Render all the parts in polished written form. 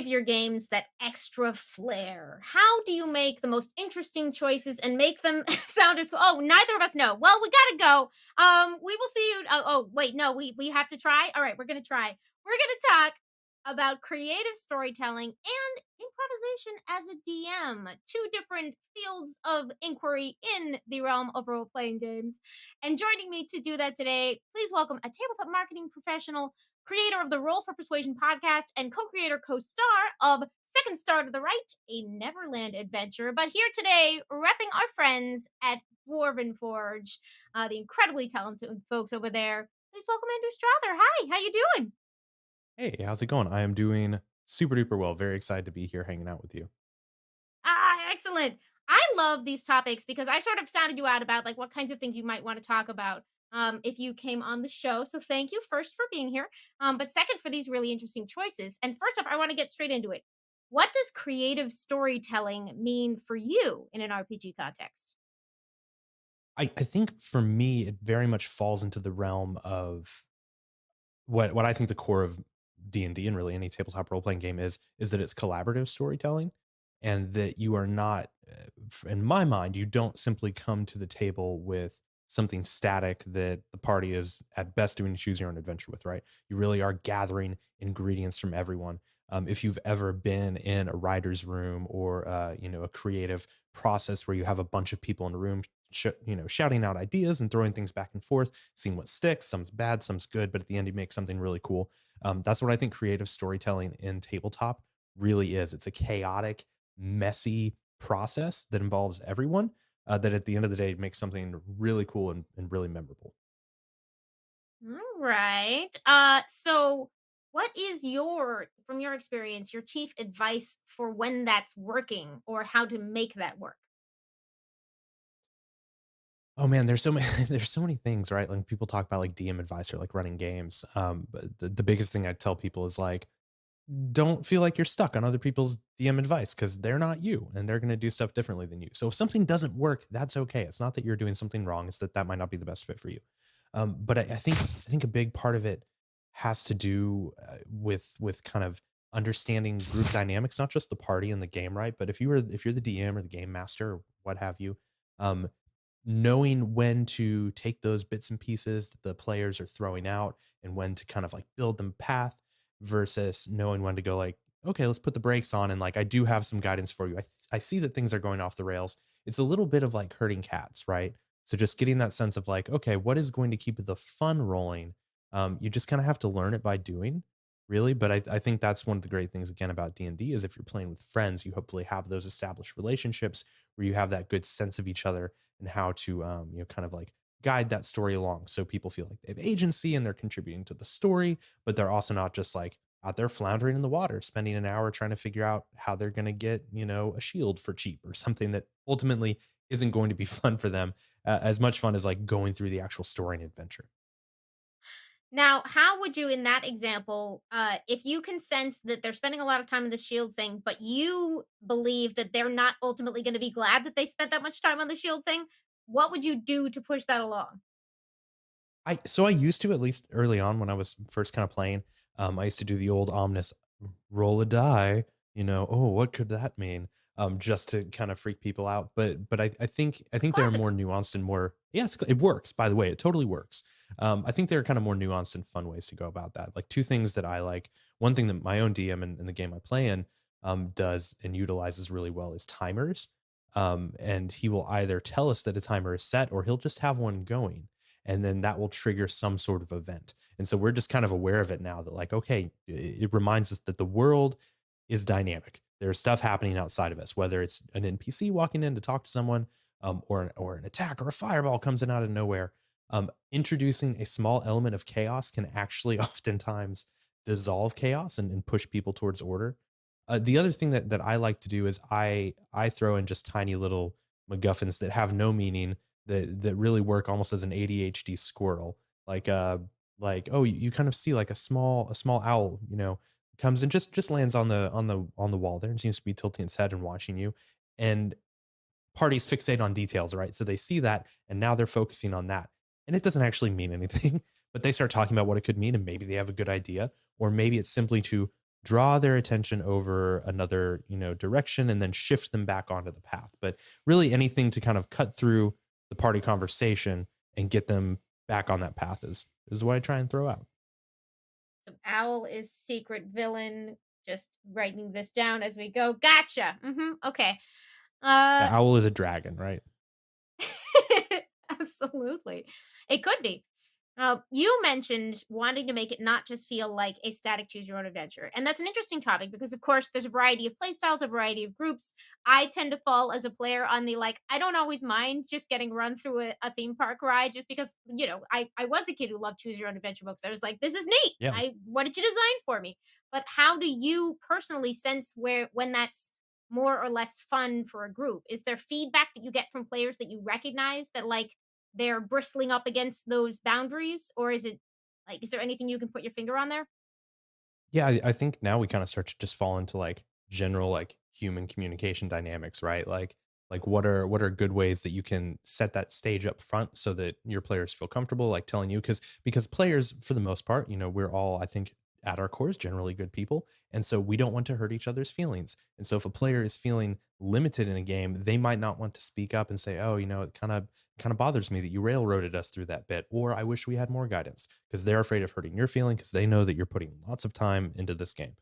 your games that extra flair? How do you make the most interesting choices and make them sound as oh, neither of us know. Well, we gotta go. We will see you. Oh, wait, no, we have to try. All right, we're gonna try. We're gonna talk about creative storytelling and improvisation as a DM, two different fields of inquiry in the realm of role playing games. And joining me to do that today, please welcome a tabletop marketing professional, creator of the Roll for Persuasion podcast, and co-creator, co-star of Second Star to the Right, a Neverland adventure. But here today, repping our friends at Dwarven Forge, the incredibly talented folks over there. Please welcome Andrew Strother. Hi, how you doing? Hey, how's it going? I am doing super duper well. Very excited to be here hanging out with you. Excellent. I love these topics because I sort of sounded you out about like what kinds of things you might want to talk about if you came on the show. So thank you first for being here. But second for these really interesting choices. And first off, I want to get straight into it. What does creative storytelling mean for you in an RPG context? I think for me, it very much falls into the realm of what I think the core of D&D and really any tabletop role playing game is that it's collaborative storytelling and that you are not in my mind you don't simply come to the table with something static that the party is at best doing choose your own adventure with, right? You really are gathering ingredients from everyone. If you've ever been in a writer's room or a creative process where you have a bunch of people in a room shouting out ideas and throwing things back and forth, seeing what sticks. Some's bad, some's good, but at the end, you make something really cool. That's what I think creative storytelling in tabletop really is. It's a chaotic, messy process that involves everyone. That at the end of the day makes something really cool and really memorable. All right. So what is from your experience, your chief advice for when that's working or how to make that work? Oh man, there's so many there's so many things, right? Like people talk about like DM advice or like running games. But the biggest thing I tell people is like don't feel like you're stuck on other people's DM advice because they're not you and they're going to do stuff differently than you. So if something doesn't work, that's okay. It's not that you're doing something wrong. It's that that might not be the best fit for you. But I think a big part of it has to do with kind of understanding group dynamics, not just the party and the game, right? But if you're the DM or the game master or what have you, um, knowing when to take those bits and pieces that the players are throwing out and when to kind of like build them path versus knowing when to go like, okay, let's put the brakes on. And like, I do have some guidance for you. I see that things are going off the rails. It's a little bit of like herding cats, right? So just getting that sense of like, okay, what is going to keep the fun rolling? You just kind of have to learn it by doing, really. But I think that's one of the great things again about D&D is if you're playing with friends, you hopefully have those established relationships where you have that good sense of each other and how to kind of like guide that story along so people feel like they have agency and they're contributing to the story, but they're also not just like out there floundering in the water, spending an hour trying to figure out how they're going to get, a shield for cheap or something that ultimately isn't going to be fun for them, as much fun as like going through the actual story and adventure. Now, how would you, in that example, if you can sense that they're spending a lot of time on the shield thing, but you believe that they're not ultimately going to be glad that they spent that much time on the shield thing, what would you do to push that along? I used to, at least early on when I was first kind of playing, I used to do the old ominous roll a die, oh, what could that mean? Just to kind of freak people out. But I think they're Classic. more nuanced and more, yes, it works, by the way. It totally works. I think there are kind of more nuanced and fun ways to go about that. Like two things that I like. One thing that my own DM in the game I play in does and utilizes really well is timers. And he will either tell us that a timer is set or he'll just have one going and then that will trigger some sort of event. And so we're just kind of aware of it now that like, okay, it reminds us that the world is dynamic. There's stuff happening outside of us, whether it's an NPC walking in to talk to someone, or an attack or a fireball comes in out of nowhere. Introducing a small element of chaos can actually oftentimes dissolve chaos and push people towards order. The other thing that I like to do is I throw in just tiny little MacGuffins that have no meaning that really work almost as an ADHD squirrel. Like oh you kind of see like a small owl, comes and just lands on the wall there and seems to be tilting its head and watching you. And parties fixate on details, right? So they see that and now they're focusing on that. And it doesn't actually mean anything, but they start talking about what it could mean and maybe they have a good idea or maybe it's simply to draw their attention over another, direction and then shift them back onto the path. But really anything to kind of cut through the party conversation and get them back on that path is what I try and throw out. So owl is secret villain. Just writing this down as we go. Gotcha. Okay. The Uh owl is a dragon, right? Absolutely. It could be. You mentioned wanting to make it not just feel like a static choose your own adventure. And that's an interesting topic because, of course, there's a variety of playstyles, a variety of groups. I tend to fall as a player on the like, I don't always mind just getting run through a theme park ride just because, I was a kid who loved choose your own adventure books. I was like, this is neat. Yeah. What did you design for me? But how do you personally sense when that's more or less fun for a group? Is there feedback that you get from players that you recognize that like they're bristling up against those boundaries? Or is it like, is there anything you can put your finger on there? Yeah, I think now we kind of start to just fall into like general like human communication dynamics, right? Like what are good ways that you can set that stage up front so that your players feel comfortable like telling you because players for the most part, we're all I think at our cores generally good people, and so we don't want to hurt each other's feelings. And so if a player is feeling limited in a game, they might not want to speak up and say, "Oh, it kind of bothers me that you railroaded us through that bit," or "I wish we had more guidance," because they're afraid of hurting your feeling because they know that you're putting lots of time into this game.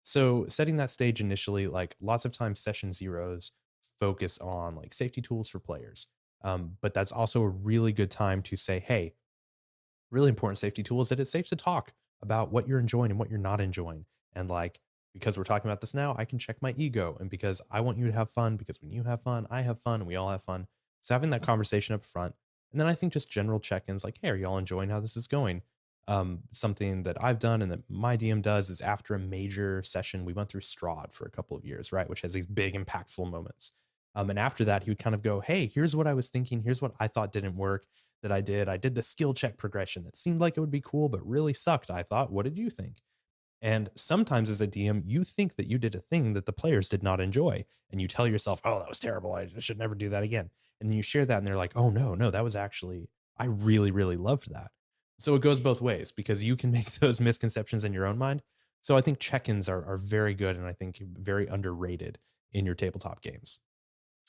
So setting that stage initially, like lots of times session zeros focus on like safety tools for players. But that's also a really good time to say, hey, really important safety tool is that it's safe to talk about what you're enjoying and what you're not enjoying. And like, because we're talking about this now, I can check my ego. And because I want you to have fun, because when you have fun, I have fun and we all have fun. So having that conversation up front. And then I think just general check ins like, hey, are y'all enjoying how this is going? Something that I've done and that my DM does is after a major session, we went through Strahd for a couple of years, right? Which has these big, impactful moments. And after that, he would kind of go, hey, here's what I was thinking. Here's what I thought didn't work that I did. I did the skill check progression that seemed like it would be cool, but really sucked. I thought, what did you think? And sometimes as a DM, you think that you did a thing that the players did not enjoy. And you tell yourself, oh, that was terrible. I should never do that again. And then you share that and they're like, oh, no, no, that was actually, I really, really loved that. So it goes both ways because you can make those misconceptions in your own mind. So I think check ins are very good and I think very underrated in your tabletop games.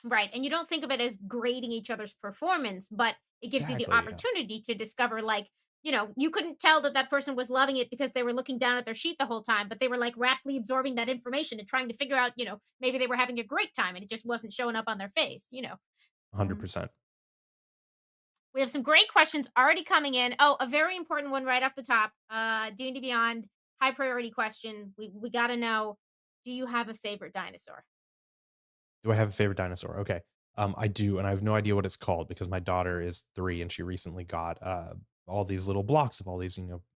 Right. And you don't think of it as grading each other's performance, but it gives you the Exactly. Yeah. opportunity to discover, like, you couldn't tell that that person was loving it because they were looking down at their sheet the whole time, but they were like rapidly absorbing that information and trying to figure out, maybe they were having a great time and it just wasn't showing up on their face. Um, 100%. we have some great questions already coming in. Oh, a very important one right off the top. D&D Beyond, high priority question. We got to know, do you have a favorite dinosaur? Do I have a favorite dinosaur? Okay. I do, and I have no idea what it's called because my daughter is 3 and she recently got all these little blocks of all these,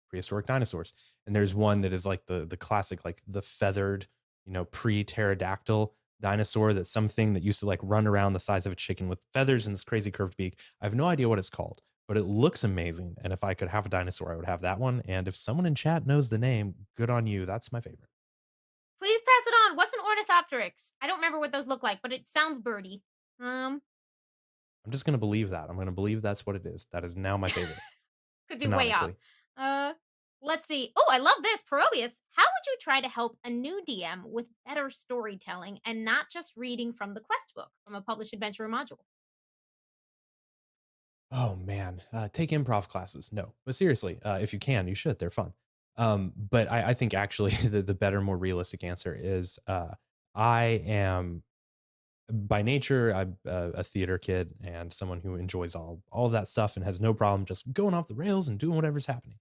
prehistoric dinosaurs. And there's one that is like the classic, like the feathered, pre-pterodactyl dinosaur that's something that used to like run around the size of a chicken with feathers and this crazy curved beak. I have no idea what it's called, but it looks amazing. And if I could have a dinosaur, I would have that one. And if someone in chat knows the name, good on you. That's my favorite. Please pass it on. What's an ornithopteryx? I don't remember what those look like, but it sounds birdy. Um, I'm just gonna believe that. I'm gonna believe that's what it is. That is now my favorite could be way off. canonically. Uh, let's see. Oh, I love this. Perobius, how would you try to help a new DM with better storytelling and not just reading from the quest book from a published adventure or module? Oh man, take improv classes. No, but seriously, if you can, you should. They're fun. But I think actually the better, more realistic answer is I am by nature I'm a theater kid and someone who enjoys all of that stuff and has no problem just going off the rails and doing whatever's happening.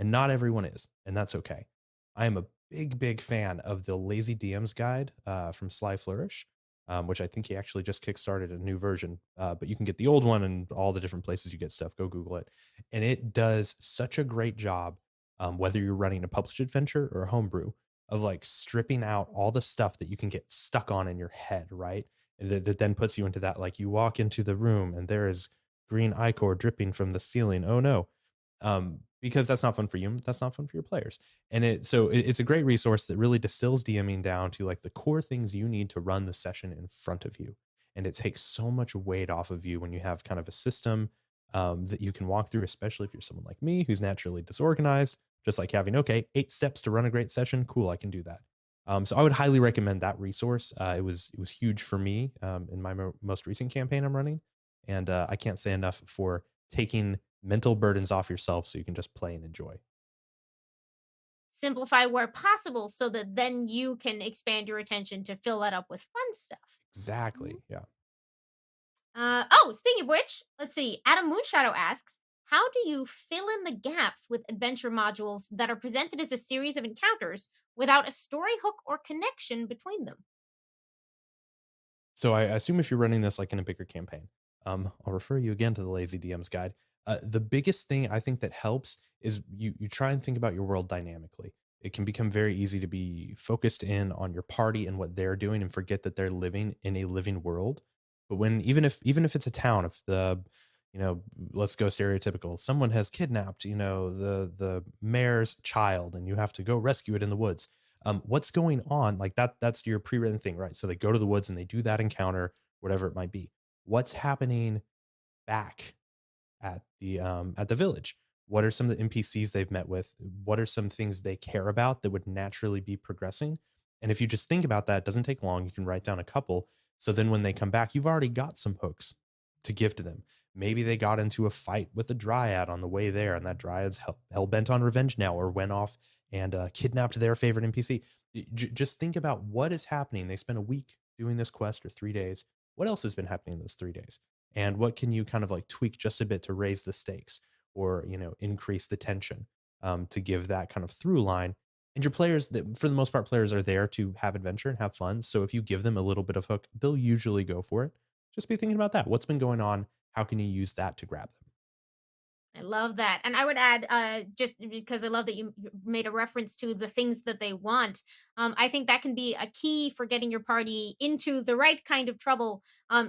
And not everyone is, and that's okay. I am a big fan of the Lazy DM's Guide from Sly Flourish, which I think he actually just kickstarted a new version. But you can get the old one and all the different places you get stuff. Go Google it, and it does such a great job. Whether you're running a published adventure or a homebrew, of like stripping out all the stuff that you can get stuck on in your head, right? And that then puts you into that like you walk into the room and there is green ichor dripping from the ceiling. Oh no, because that's not fun for you. That's not fun for your players. And it's a great resource that really distills DMing down to like the core things you need to run the session in front of you. And it takes so much weight off of you when you have kind of a system that you can walk through, especially if you're someone like me who's naturally disorganized. just like having, okay, 8 steps to run a great session. Cool, I can do that. So I would highly recommend that resource. It was huge for me in my most recent campaign I'm running, and I can't say enough for taking mental burdens off yourself so you can just play and enjoy. Simplify where possible so that then you can expand your attention to fill that up with fun stuff. Mhm. Exactly. Yeah. Speaking of which, let's see. Adam Moonshadow asks, how do you fill in the gaps with adventure modules that are presented as a series of encounters without a story hook or connection between them? So I assume if you're running this like in a bigger campaign, I'll refer you again to the Lazy DM's guide. The biggest thing I think that helps is you try and think about your world dynamically. It can become very easy to be focused in on your party and what they're doing and forget that they're living in a living world. But when even if it's a town, if the you know, let's go stereotypical, someone has kidnapped, the mayor's child and you have to go rescue it in the woods, what's going on, like that's your pre-written thing, right? So they go to the woods and they do that encounter, whatever it might be. What's happening back at the village? What are some of the NPCs they've met with? What are some things they care about that would naturally be progressing? And if you just think about that, it doesn't take long. You can write down a couple. So then when they come back, you've already got some hooks to give to them. Maybe they got into a fight with a dryad on the way there, and that dryad's hell bent on revenge now, or went off and kidnapped their favorite NPC. Just think about what is happening. They spent a week doing this quest or 3 days. What else has been happening in those 3 days? And what can you kind of like tweak just a bit to raise the stakes or increase the tension, to give that kind of through line. And your players, that for the most part, players are there to have adventure and have fun. So if you give them a little bit of hook, they'll usually go for it. Just be thinking about that. What's been going on? How can you use that to grab them? I love that. And I would add, just because I love that you made a reference to the things that they want. I think that can be a key for getting your party into the right kind of trouble,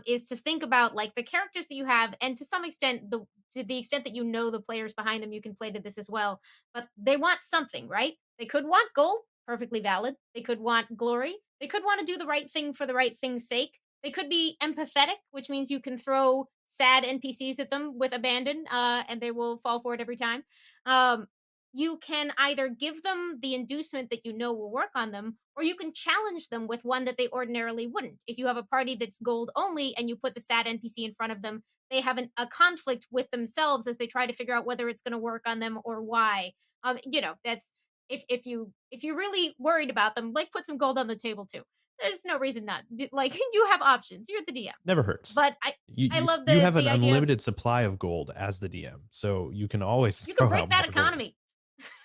is to think about like the characters that you have, and to some extent, to the extent that you know the players behind them, you can play to this as well. But they want something, right? They could want gold, perfectly valid. They could want glory. They could want to do the right thing for the right thing's sake. They could be empathetic, which means you can throw sad NPCs at them with abandon, and they will fall for it every time. Um, you can either give them the inducement that you know will work on them, or you can challenge them with one that they ordinarily wouldn't. If you have a party that's gold only and you put the sad NPC in front of them, they have a conflict with themselves as they try to figure out whether it's going to work on them or why. That's if you're really worried about them, like put some gold on the table too. There's no reason not. Like you have options. You're the DM. Never hurts. But You I you love you have an the idea of unlimited supply of gold as the DM, so you can always you can throw break out that more gold. economy.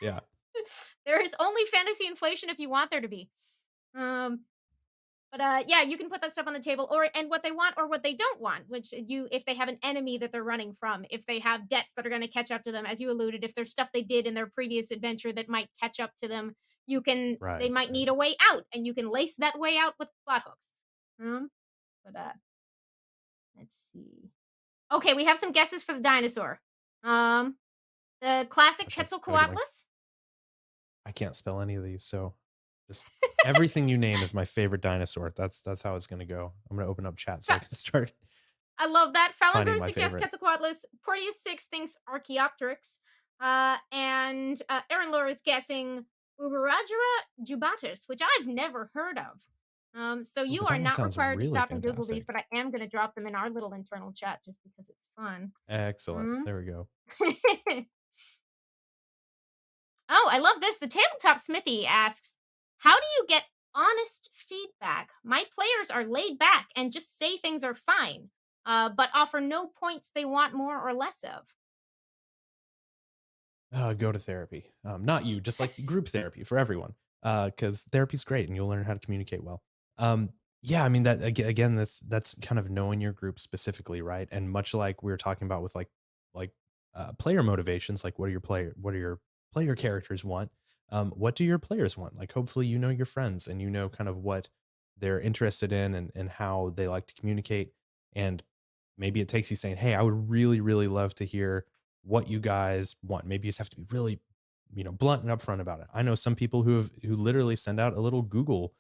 Yeah, There is only fantasy inflation if you want there to be. Um, but yeah, you can put that stuff on the table, or and what they want or what they don't want, which you if they have an enemy that they're running from, if they have debts that are going to catch up to them, as you alluded, if there's stuff they did in their previous adventure that might catch up to them, they right, might right. need a way out, and you can lace that way out with plot hooks. Um, but let's see. Okay, we have some guesses for the dinosaur. Um, the classic Gosh, I gotta get my Quetzalcoatlus. I can't spell any of these, so just everything you name is my favorite dinosaur. That's how it's gonna go. I'm gonna open up chat so I can start I love that. finding Fallenbrew my suggests favorite. Quetzalcoatlus. Porteous 6 thinks Archaeopteryx. And Aaron Lore is guessing Uberagera jubatus, which I've never heard of. So Ooh, you but are that one not sounds required to really stop and Google these, fantastic. but I am going to drop them in our little internal chat just because it's fun. Excellent. Mm. There we go. Oh, I love this. The Tabletop Smithy asks, how do you get honest feedback? My players are laid back and just say things are fine, but offer no points they want more or less of. Go to therapy. Not you, just like group therapy for everyone. Because therapy's great and you'll learn how to communicate well. Yeah, I mean that again, that's kind of knowing your group specifically, right? And much like we were talking about with like player motivations, like what are your player characters want? What do your players want? Like hopefully you know your friends and you know kind of what they're interested in and how they like to communicate. And maybe it takes you saying, "Hey, I would really, really love to hear what you guys want." Maybe you just have to be really, blunt and upfront about it. I know some people who literally send out a little Google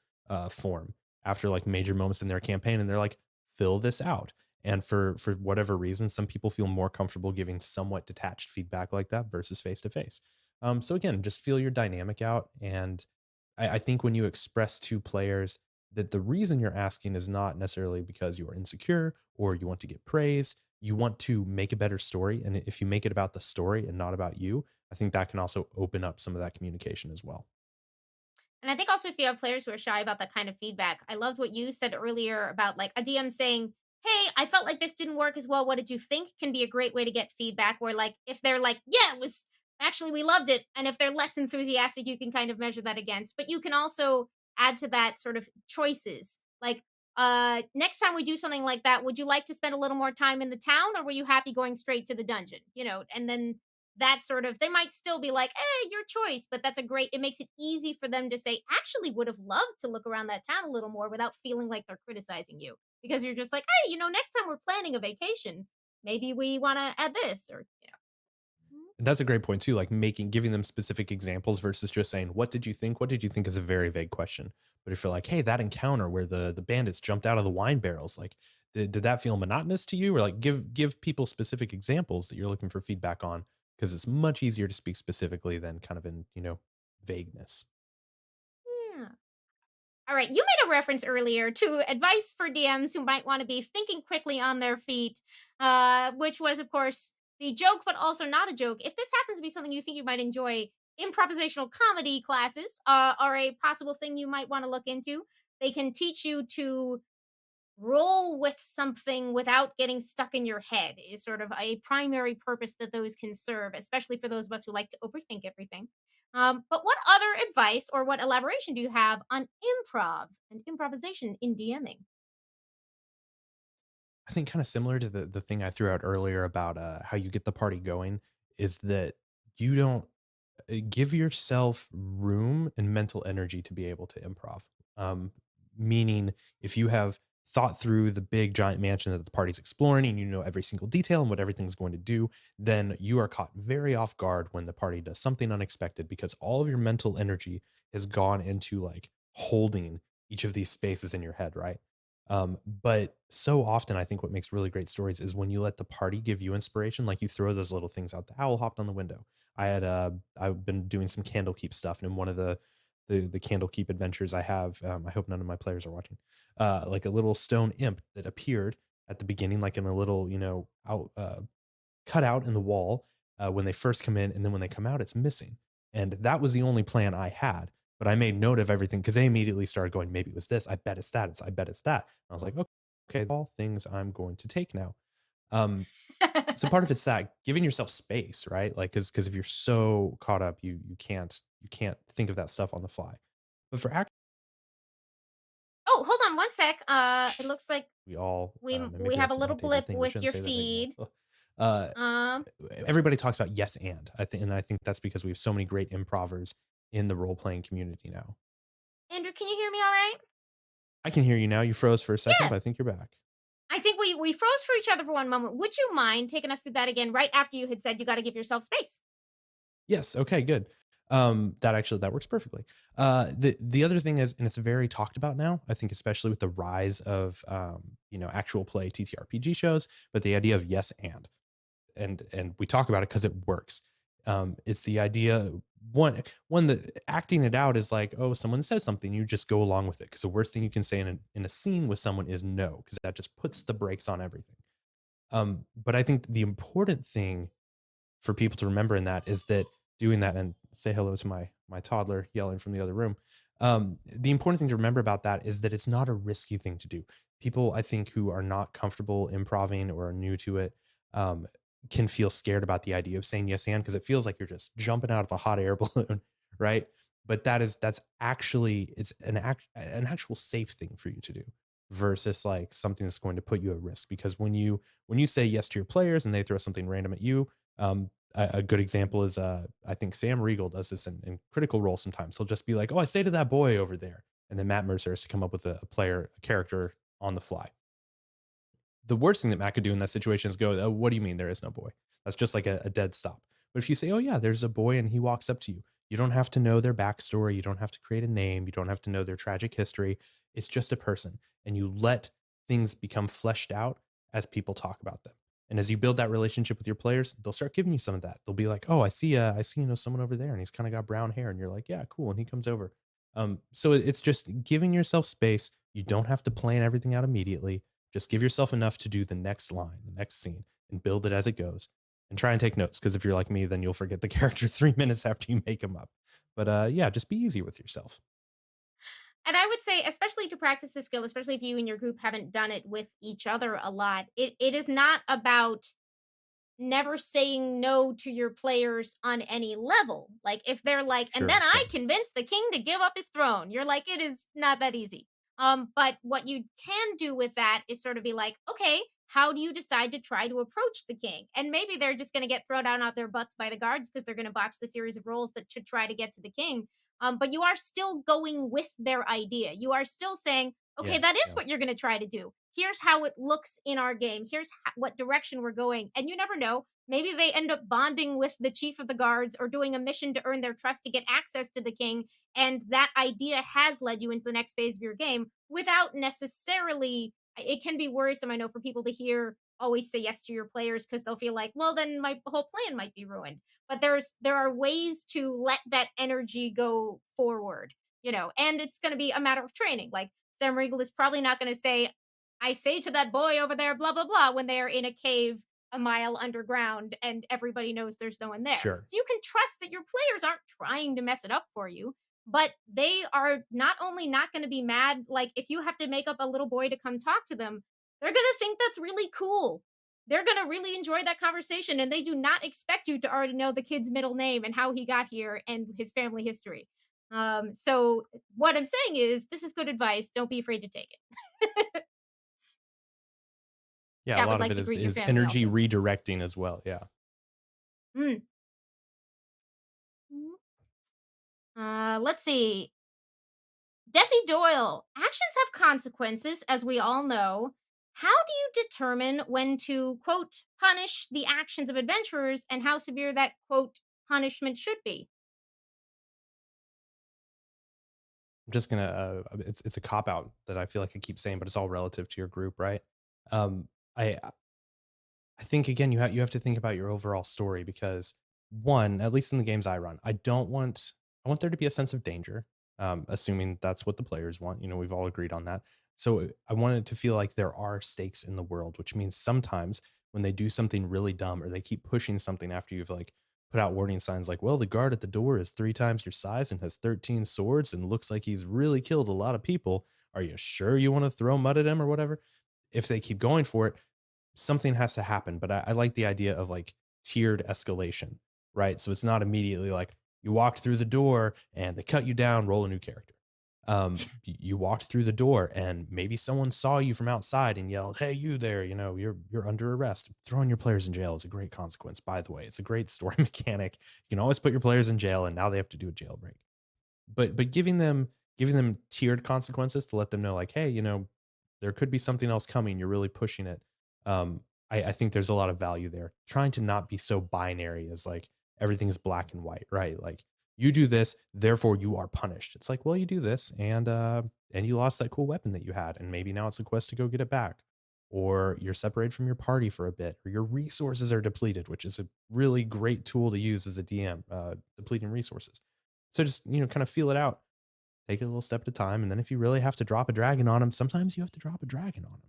form after like major moments in their campaign, and they're like, "Fill this out." And for whatever reason, some people feel more comfortable giving somewhat detached feedback like that versus face to face. So again, just feel your dynamic out. And I think when you express to players that the reason you're asking is not necessarily because you are insecure or you want to get praise, you want to make a better story. And if you make it about the story and not about you, I think that can also open up some of that communication as well. And I think also if you have players who are shy about that kind of feedback, I loved what you said earlier about like a DM saying, "Hey, I felt like this didn't work as well. What did you think?" can be a great way to get feedback. Where like if they're like, "Yeah, it was actually we loved it," and if they're less enthusiastic, you can kind of measure that against. But you can also add to that sort of choices. Like, next time we do something like that, would you like to spend a little more time in the town, or were you happy going straight to the dungeon? And then that sort of they might still be like, "Hey, your choice," but that's a great it makes it easy for them to say, "Actually would have loved to look around that town a little more," without feeling like they're criticizing you. Because you're just like, "Hey, next time we're planning a vacation, maybe we want to add this," or Mhm. And that's a great point too, like giving them specific examples versus just saying, "What did you think?" What did you think is a very vague question. But if you're like, "Hey, that encounter where the bandits jumped out of the wine barrels, like, did that feel monotonous to you?" Or like give people specific examples that you're looking for feedback on, because it's much easier to speak specifically than kind of in, vagueness. Yeah. All right, you made a reference earlier to advice for DMs who might want to be thinking quickly on their feet, which was, of course, the joke, but also not a joke. If this happens to be something you think you might enjoy, improvisational comedy classes are a possible thing you might want to look into. They can teach you to roll with something without getting stuck in your head is sort of a primary purpose that those can serve, especially for those of us who like to overthink everything. But what other advice or what elaboration do you have on improv and improvisation in DMing? I think kind of similar to the thing I threw out earlier about how you get the party going is that you don't give yourself room and mental energy to be able to improv. Um, Meaning, if you have thought through the big giant mansion that the party's exploring and you know every single detail and what everything's going to do, then you are caught very off guard when the party does something unexpected because all of your mental energy has gone into like holding each of these spaces in your head, right? But so often, I think what makes really great stories is when you let the party give you inspiration, like you throw those little things out. The owl hopped on the window. I've been doing some Candlekeep stuff, and in one of the Candlekeep adventures I have, I hope none of my players are watching. Like a little stone imp that appeared at the beginning, like in a little out cut out in the wall when they first come in, and then when they come out, it's missing. And that was the only plan I had. But I made note of everything because they immediately started going, maybe it was this. I bet it's that. I bet it's that. And I was like, okay, all things I'm going to take now. Um, so part of it's that giving yourself space, right? Like, because if you're so caught up, you can't think of that stuff on the fly. But for act, Oh, hold on one sec. It looks like we all and we maybe have a that's an little outdated blip thing. We with shouldn't your say that anymore. feed. Uh, Um, Everybody talks about yes and I think that's because we have so many great improvers in the role playing community now. Andrew, can you hear me all right? I can hear you now. You froze for a second, Yeah. but I think you're back. I think we froze for each other for one moment. Would you mind taking us through that again right after you had said you got to give yourself space? Yes. Okay. Good. That works perfectly. The other thing is, and it's very talked about now. I think especially with the rise of actual play TTRPG shows, but the idea of yes and we talk about it because it works. It's the idea one that acting it out is like, oh, someone says something, you just go along with it because the worst thing you can say in a scene with someone is no, because that just puts the brakes on everything. But I think the important thing for people to remember in that is that doing that and say hello to my toddler yelling from the other room. The important thing to remember about that is that it's not a risky thing to do. People, I think, who are not comfortable improving or are new to it, um, can feel scared about the idea of saying yes and because it feels like you're just jumping out of a hot air balloon, right? But that's actually it's an actual safe thing for you to do versus like something that's going to put you at risk because when you say yes to your players and they throw something random at you, a good example is I think Sam Riegel does this in Critical Role sometimes. He'll just be like, "Oh, I say to that boy over there," and then Matt Mercer has to come up with a character on the fly. The worst thing that Matt could do in that situation is go, "Oh, what do you mean there is no boy?" That's just like a dead stop. But if you say, "Oh yeah, there's a boy," and he walks up to you, you don't have to know their backstory. You don't have to create a name. You don't have to know their tragic history. It's just a person, and you let things become fleshed out as people talk about them. And as you build that relationship with your players, they'll start giving you some of that. They'll be like, "Oh, I see, someone over there, and he's kind of got brown hair," and you're like, "Yeah, cool," and he comes over. So it's just giving yourself space. You don't have to plan everything out immediately. Just give yourself enough to do the next line, the next scene, and build it as it goes. And try and take notes because if you're like me, then you'll forget the character 3 minutes after you make them up. But yeah, just be easy with yourself. And I would say, especially to practice the skill, especially if you and your group haven't done it with each other a lot, it is not about never saying no to your players on any level. Like if they're like, and then Sure. I Yeah. convinced the king to give up his throne. You're like, it is not that easy. But what you can do with that is sort of be like, okay, how do you decide to try to approach the king? And maybe they're just going to get thrown down out their butts by the guards because they're going to botch the series of rolls that should try to get to the king. But you are still going with their idea. You are still saying, okay, Yeah. that is Yeah. what you're going to try to do. Here's how it looks in our game. Here's what direction we're going. And you never know. Maybe they end up bonding with the chief of the guards or doing a mission to earn their trust to get access to the king. And that idea has led you into the next phase of your game without necessarily. It can be worrisome, I know, for people to hear always say yes to your players because they'll feel like, well, then my whole plan might be ruined. But there are ways to let that energy go forward, and it's going to be a matter of training. Like Sam Riegel is probably not going to say, I say to that boy over there, blah, blah, blah, when they're in a cave a mile underground and everybody knows there's no one there. Sure. So you can trust that your players aren't trying to mess it up for you, but they are not only not going to be mad, like if you have to make up a little boy to come talk to them, they're going to think that's really cool. They're going to really enjoy that conversation and they do not expect you to already know the kid's middle name and how he got here and his family history. So what I'm saying is this is good advice. Don't be afraid to take it. Yeah. A Cat would lot of like it to greet your is family energy also. redirecting as well. Yeah. Mm. Let's see. Desi Doyle. Actions have consequences, as we all know. How do you determine when to, quote, punish the actions of adventurers and how severe that, quote, punishment should be? I'm just gonna it's a cop out that I feel like I keep saying, but it's all relative to your group, right? Um, I think again you have to think about your overall story because one, at least in the games I run, I want there to be a sense of danger, assuming that's what the players want. You know, we've all agreed on that. So I want it to feel like there are stakes in the world, which means sometimes when they do something really dumb or they keep pushing something after you've like put out warning signs like, well, the guard at the door is 3 times your size and has 13 swords and looks like he's really killed a lot of people. Are you sure you want to throw mud at him or whatever? If they keep going for it, something has to happen. But I like the idea of like tiered escalation, right? So it's not immediately like you walked through the door and they cut you down, roll a new character. You walked through the door and maybe someone saw you from outside and yelled, "Hey, you there! You know you're under arrest." Throwing your players in jail is a great consequence. By the way, it's a great story mechanic. You can always put your players in jail, and now they have to do a jailbreak. But giving them tiered consequences to let them know, like, hey, there could be something else coming. You're really pushing it. I think there's a lot of value there. Trying to not be so binary as like everything's black and white, right? Like you do this, therefore you are punished. It's like, well, you do this, and you lost that cool weapon that you had, and maybe now it's a quest to go get it back, or you're separated from your party for a bit, or your resources are depleted, which is a really great tool to use as a DM, depleting resources. So just kind of feel it out, take it a little step at a time, and then if you really have to drop a dragon on them, sometimes you have to drop a dragon on them.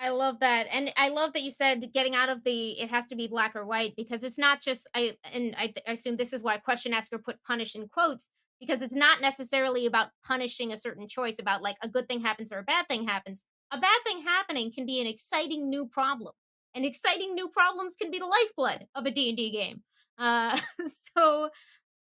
I love that. And I love that you said getting out of the it has to be black or white because it's not just I assume this is why question asker put punish in quotes because it's not necessarily about punishing a certain choice about like a good thing happens or a bad thing happens. A bad thing happening can be an exciting new problem. And exciting new problems can be the lifeblood of a D&D game. So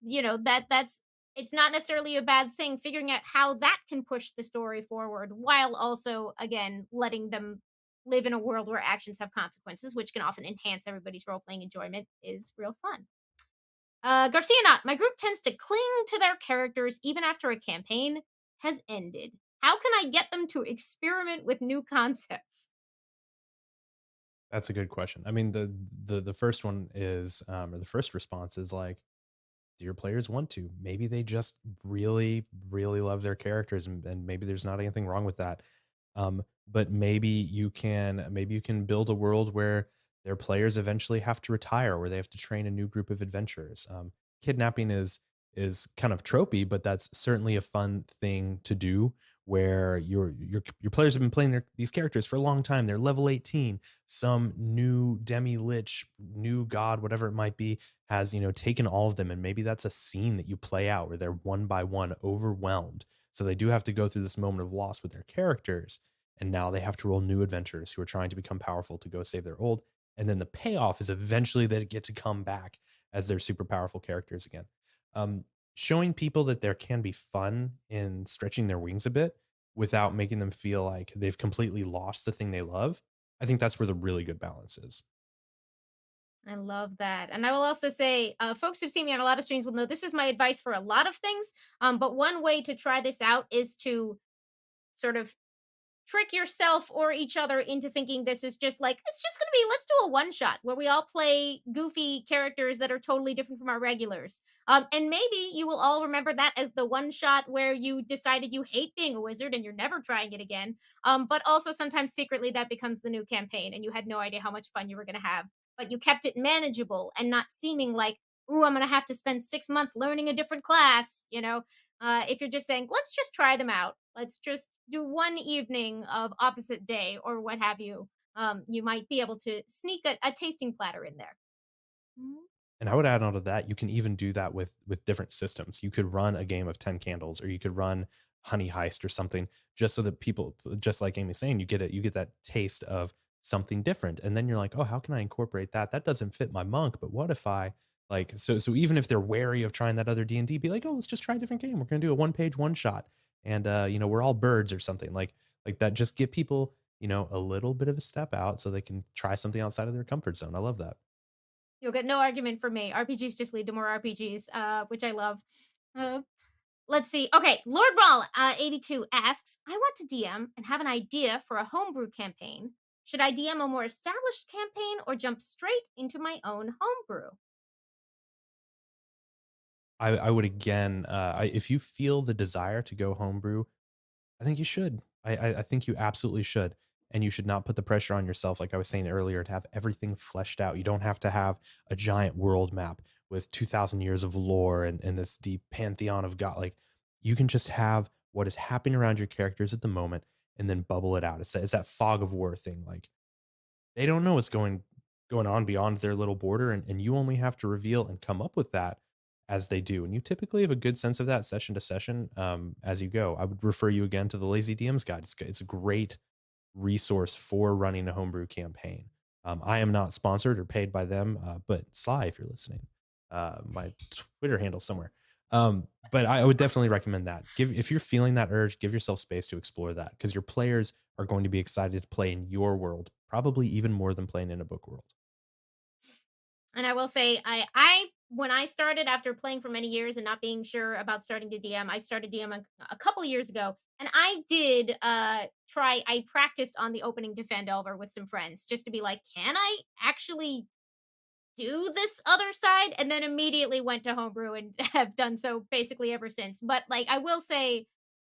that's it's not necessarily a bad thing figuring out how that can push the story forward while also again letting them live in a world where actions have consequences, which can often enhance everybody's role playing enjoyment, is real fun. Garcia Not, my group tends to cling to their characters even after a campaign has ended. How can I get them to experiment with new concepts? That's a good question. I mean, the first one is, or the first response is like, do your players want to? Maybe they just really, really love their characters, and maybe there's not anything wrong with that. But maybe you can build a world where their players eventually have to retire, where they have to train a new group of adventurers. Kidnapping is kind of tropey, but that's certainly a fun thing to do where your players have been playing these characters for a long time. They're level 18. Some new demi lich, new god, whatever it might be, has taken all of them, and maybe that's a scene that you play out where they're one by one overwhelmed. So they do have to go through this moment of loss with their characters, and now they have to roll new adventurers who are trying to become powerful to go save their old. And then the payoff is eventually they get to come back as their super powerful characters again. Um, Showing people that there can be fun in stretching their wings a bit without making them feel like they've completely lost the thing they love. I think that's where the really good balance is. I love that. And I will also say, folks who've seen me on a lot of streams will know this is my advice for a lot of things. But one way to try this out is to sort of trick yourself or each other into thinking this is just like it's just going to be let's do a one shot where we all play goofy characters that are totally different from our regulars, and maybe you will all remember that as the one shot where you decided you hate being a wizard and you're never trying it again, but also sometimes secretly that becomes the new campaign and you had no idea how much fun you were going to have, but you kept it manageable and not seeming like, ooh, I'm going to have to spend 6 months learning a different class, if you're just saying, let's just try them out, let's just do one evening of opposite day or what have you, you might be able to sneak a tasting platter in there. Mhm. And I would add on to that, you can even do that with different systems. You could run a game of 10 candles, or you could run Honey Heist or something, just so that people, just like Amy's saying, you get that taste of something different. And then you're like, oh, how can I incorporate that? That doesn't fit my monk, but what if I like so even if they're wary of trying that other D&D, be like, oh, let's just try a different game. We're gonna do a one-page one shot. And we're all birds or something like that. Just get people, a little bit of a step out so they can try something outside of their comfort zone. I love that. You'll get no argument from me. RPGs just lead to more RPGs, which I love. Uh, let's see. Okay, Lord Brawl 82 asks, I want to DM and have an idea for a homebrew campaign. Should I DM a more established campaign or jump straight into my own homebrew? I would again, if you feel the desire to go homebrew, I think you should. I think you absolutely should, and you should not put the pressure on yourself, like I was saying earlier, to have everything fleshed out. You don't have to have a giant world map with 2,000 years of lore and this deep pantheon of god. Like you can just have what is happening around your characters at the moment, and then bubble it out. It's that fog of war thing. Like they don't know what's going on beyond their little border, and you only have to reveal and come up with that as they do. And you typically have a good sense of that session to session, as you go. I would refer you again to the Lazy DM's Guide. It's a great resource for running a homebrew campaign. I am not sponsored or paid by them, but Sly, if you're listening, my Twitter handle somewhere. But I would definitely recommend that. If you're feeling that urge, give yourself space to explore that because your players are going to be excited to play in your world, probably even more than playing in a book world. And I will say, I when I started after playing for many years and not being sure about starting to DM, I started DMing a couple years ago, and I did try. I practiced on the opening to Fandelver with some friends just to be like, can I actually do this other side? And then immediately went to homebrew and have done so basically ever since. But like I will say,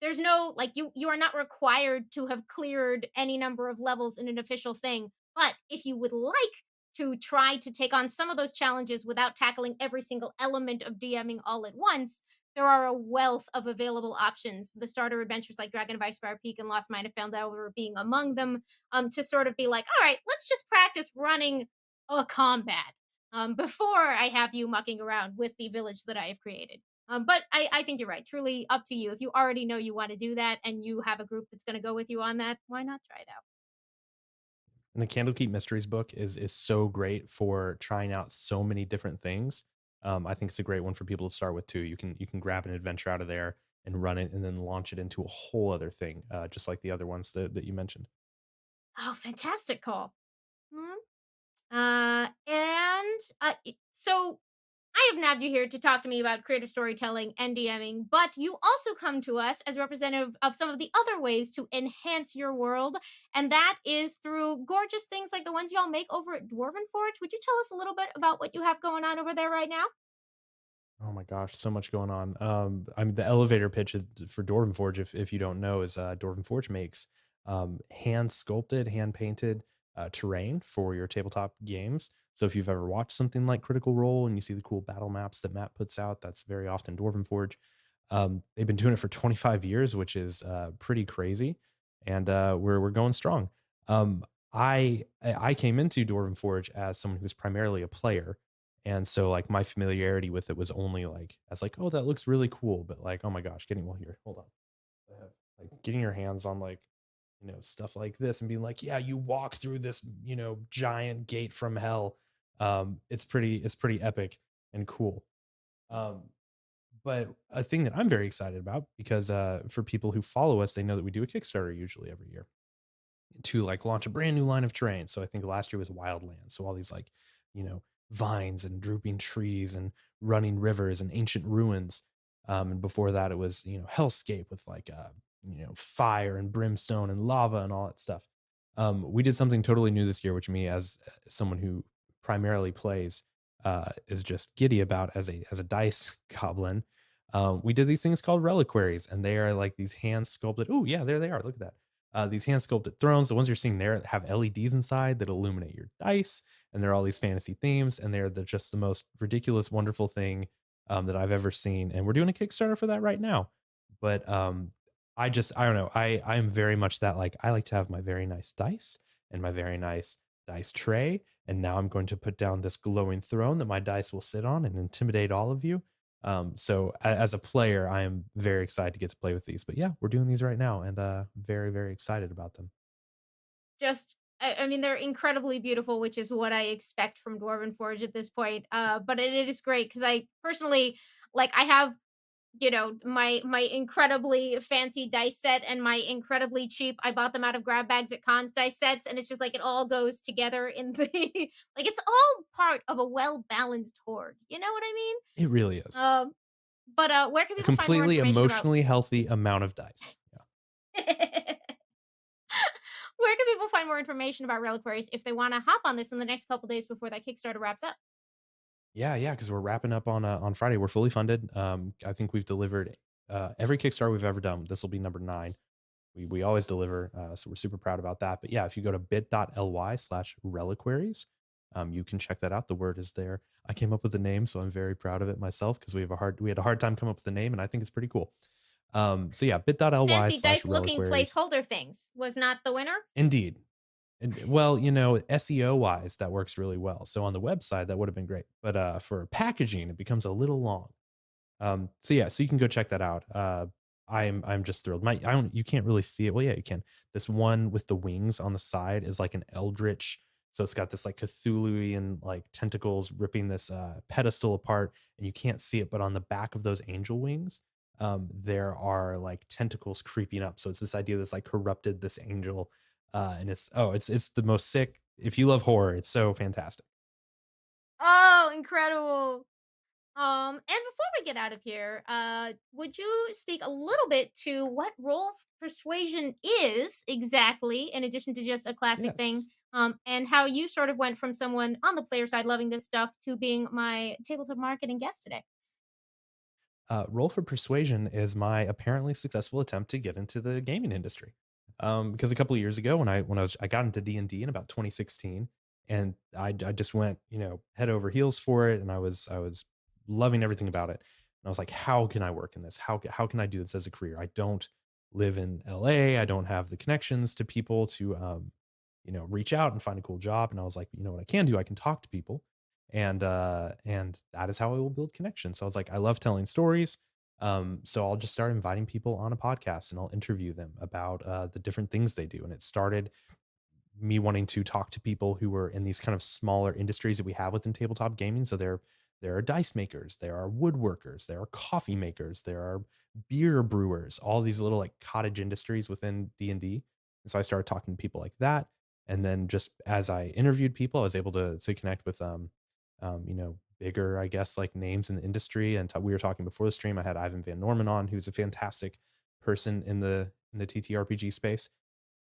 there's no like you are not required to have cleared any number of levels in an official thing. But if you would like to try to take on some of those challenges without tackling every single element of DMing all at once, there are a wealth of available options. The starter adventures like Dragon of Icespire Peak and Lost Mine of Foundover being among them, to sort of be like, all right, let's just practice running a combat before I have you mucking around with the village that I have created. But I think you're right. Truly up to you. If you already know you want to do that and you have a group that's going to go with you on that, why not try it out? And the Candlekeep Mysteries book is so great for trying out so many different things. I think it's a great one for people to start with too. You can grab an adventure out of there and run it, and then launch it into a whole other thing, just like the other ones that you mentioned. Oh, fantastic call. Mhm. So I have nabbed you here to talk to me about creative storytelling and DMing, but you also come to us as representative of some of the other ways to enhance your world, and that is through gorgeous things like the ones y'all make over at Dwarven Forge. Would you tell us a little bit about what you have going on over there right now? Oh my gosh, so much going on. I mean, the elevator pitch for Dwarven Forge, if you don't know, is Dwarven Forge makes hand sculpted, hand painted terrain for your tabletop games. So if you've ever watched something like Critical Role and you see the cool battle maps that Matt puts out, that's very often Dwarven Forge. They've been doing it for 25 years, which is pretty crazy, and we're going strong. Um, I came into Dwarven Forge as someone who's primarily a player, and so like my familiarity with it was only like as like, oh, that looks really cool, but like, oh my gosh, getting well here, hold on, I have, like getting your hands on like stuff like this and being like, yeah, you walk through this giant gate from hell. It's pretty epic and cool. Um, but a thing that I'm very excited about because for people who follow us, they know that we do a Kickstarter usually every year to like launch a brand new line of terrain. So I think last year was Wildlands. So all these like, you know, vines and drooping trees and running rivers and ancient ruins. And before that, it was, Hellscape with like, fire and brimstone and lava and all that stuff. We did something totally new this year, which me as someone who primarily plays is just giddy about as a dice goblin. We did these things called reliquaries, and they are like these hand sculpted. Oh yeah, there they are. Look at that, these hand sculpted thrones. The ones you're seeing there have LEDs inside that illuminate your dice, and they're all these fantasy themes, and they're just the most ridiculous, wonderful thing that I've ever seen. And we're doing a Kickstarter for that right now. But I don't know. I am very much that like I like to have my very nice dice and my very nice dice tray, and now I'm going to put down this glowing throne that my dice will sit on and intimidate all of you. So as a player, I am very excited to get to play with these. But yeah, we're doing these right now and very, very excited about them. Just I mean, they're incredibly beautiful, which is what I expect from Dwarven Forge at this point. But it is great because I personally like I have my incredibly fancy dice set and my incredibly cheap. I bought them out of grab bags at cons dice sets, and it's just like it all goes together in the like it's all part of a well balanced hoard. You know what I mean? It really is But where can a people find more completely information about? emotionally healthy amount of dice. Yeah. Where can people find more information about Reliquaries if they want to hop on this in the next couple days before that Kickstarter wraps up? Yeah, yeah, because we're wrapping up on Friday. We're fully funded. I think we've delivered every Kickstarter we've ever done. This will be number 9. We always deliver, so we're super proud about that. But yeah, if you go to bit.ly/reliquaries, you can check that out. The word is there. I came up with the name, so I'm very proud of it myself because we had a hard time coming up with the name, and I think it's pretty cool. So yeah, bit.ly Fancy slash dice looking reliquaries. placeholder things was not the winner. Indeed. And well, SEO wise, that works really well. So on the website, that would have been great. But for packaging, it becomes a little long. So yeah, so you can go check that out. I'm just thrilled. I don't you can't really see it. Well, yeah, you can. This one with the wings on the side is like an eldritch. So it's got this like Cthulhu and like tentacles ripping this pedestal apart, and you can't see it, but on the back of those angel wings, there are like tentacles creeping up. So it's this idea that's like corrupted this angel. And it's the most sick. If you love horror, it's so fantastic. Oh, incredible. And before we get out of here, would you speak a little bit to what role persuasion is exactly, in addition to just a classic thing, Yes. and how you sort of went from someone on the player side loving this stuff to being my tabletop marketing guest today? Roll for Persuasion is my apparently successful attempt to get into the gaming industry. Because a couple of years ago, I got into D&D in about 2016, and I just went head over heels for it, and I was loving everything about it. And I was like, how can I work in this? How can I do this as a career? I don't live in LA. I don't have the connections to people to reach out and find a cool job. And I was like, you know what I can do? I can talk to people, and that is how I will build connections. So I was like, I love telling stories. So I'll just start inviting people on a podcast and I'll interview them about the different things they do. And it started me wanting to talk to people who were in these kind of smaller industries that we have within tabletop gaming. So there are dice makers, there are woodworkers, there are coffee makers, there are beer brewers, all these little like cottage industries within D&D. And so I started talking to people like that. And then just as I interviewed people, I was able to connect with bigger, I guess, like names in the industry. And we were talking before the stream. I had Ivan Van Norman on, who's a fantastic person in the TTRPG space.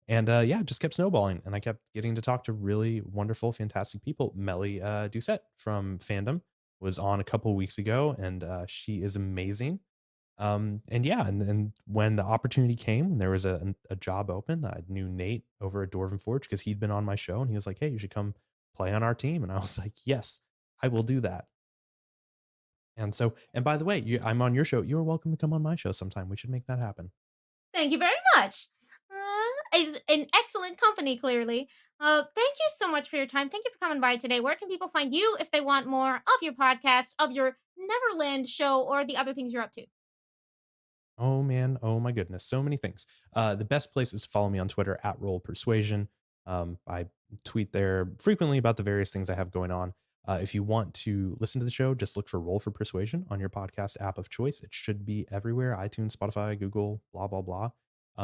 And yeah, it just kept snowballing, and I kept getting to talk to really wonderful, fantastic people. Melly Doucette from Fandom was on a couple weeks ago, and she is amazing. And yeah, and when the opportunity came, when there was a job open, I knew Nate over at Dwarven Forge because he'd been on my show, and he was like, "Hey, you should come play on our team." And I was like, "Yes, I will do that." And so, and by the way, I'm on your show. You're welcome to come on my show sometime. We should make that happen. Thank you very much. Is an excellent company, clearly. Thank you so much for your time. Thank you for coming by today. Where can people find you if they want more of your podcast, of your Neverland show, or the other things you're up to? Oh man, oh my goodness, so many things. The best place is to follow me on Twitter at Roll Persuasion. I tweet there frequently about the various things I have going on. If you want to listen to the show, just look for Roll for Persuasion on your podcast app of choice. It should be everywhere: iTunes, Spotify, Google, blah blah blah.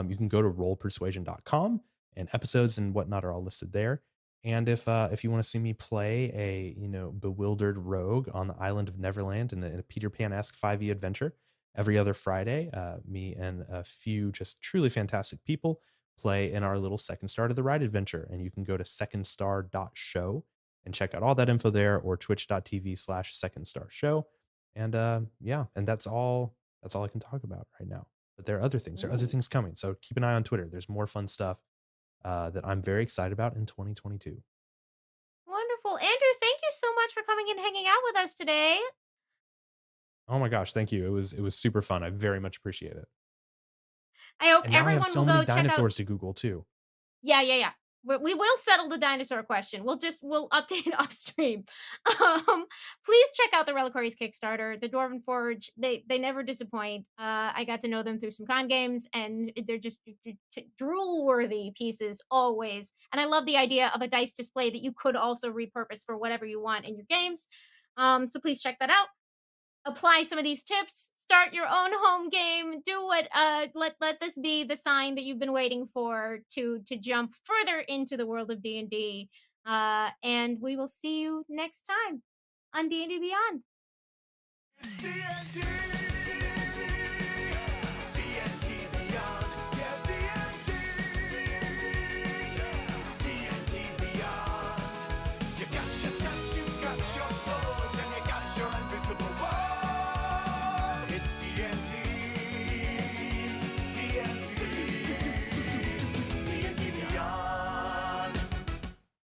You can go to rollpersuasion.com, and episodes and whatnot are all listed there. And if you want to see me play a bewildered rogue on the island of Neverland in a Peter Pan esque 5e adventure, every other Friday, me and a few just truly fantastic people play in our little Second Star to the Ride adventure. And you can go to secondstar.show and check out all that info there, or twitch.tv/second star show. And yeah, and that's all I can talk about right now. But there are other things. There are other Ooh, things coming. So keep an eye on Twitter. There's more fun stuff that I'm very excited about in 2022. wonderful. Andrew, thank you so much for coming and hanging out with us today. Oh my gosh, thank you. It was super fun. I very much appreciate it. I hope And now I have everyone will so many go check out. dinosaurs to Google too. Yeah, yeah, yeah. We will settle the dinosaur question. We'll update upstream. Please check out the Reliquaries Kickstarter. The Dwarven Forge, they never disappoint. I got to know them through some con games, and they're just drool worthy pieces always. And I love the idea of a dice display that you could also repurpose for whatever you want in your games. So please check that out, apply some of these tips, start your own home game, do what let this be the sign that you've been waiting for to jump further into the world of D&D. And we will see you next time on D&D Beyond. It's D&D.